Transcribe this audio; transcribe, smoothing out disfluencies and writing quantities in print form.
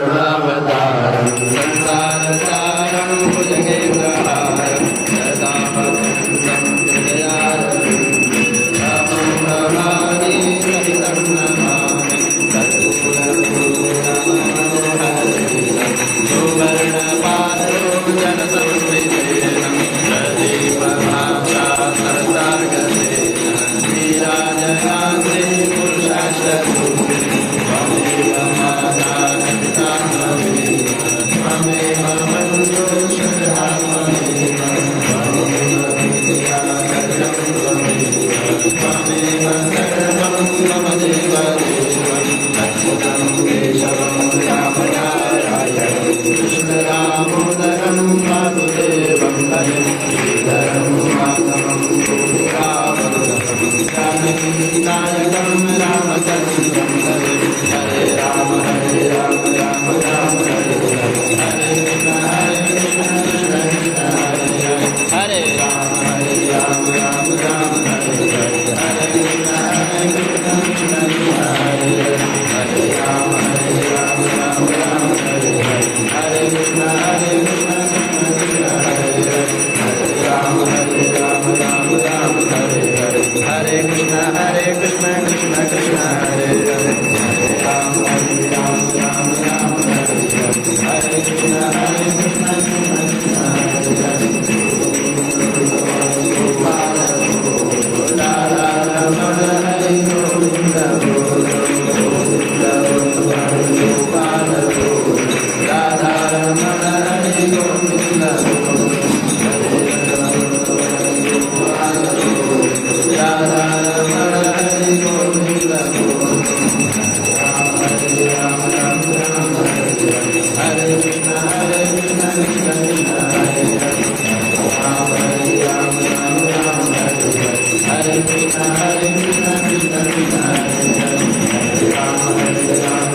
करुणावतारं संसारसारं भुजगेन्द्रहारं सदा भक्तं हृदयारविन्दं भवानी सहितं नमामि कर्पूरपूर्णमनोहरं सुवर्णपादरोचनसंस्मृतेन प्रदीपभाषासर्गसेन नीराजनाग्रे पुरुषाश्ररूपिणि त्वमेव माता पिता त्वमेव मन्त्रोऽक्षरः त्वमेव विद्या सर्वं त्वमेव सर्वं मम देवदेवं अच्युतं केशवं रामनारायणं कृष्णदामोदरं वासुदेवं हरिं श्रीधरं माधवं गोपिकावल्लभं जानकीनायकं रामचन्द्रं हरिं हरे राम राम राम हरे हरे हरे कृष्ण कृष्ण हरे राम राम हरे हरे हरे कृष्ण कृष्ण हरे हरे राम राम हरे हरे हरे कृष्ण कृष्ण हरे हरे राम राम हरे हरे हरे कृष्ण कृष्ण कृष्ण हरे हरे हरे राम राम हरे हरे हरे कृष्ण कृष्ण कृष्ण हरे हरे गोपाल राधा रमण हरि गोविंद गोविंद गोपाल राधा रमण हरि गोविंद राधा रमण हरि गोविंद हरे कृष्ण कृष्ण कृष्ण हरे हरे राम राम हरे हरे हरे कृष्ण कृष्ण कृष्ण हरे हरे हरे राम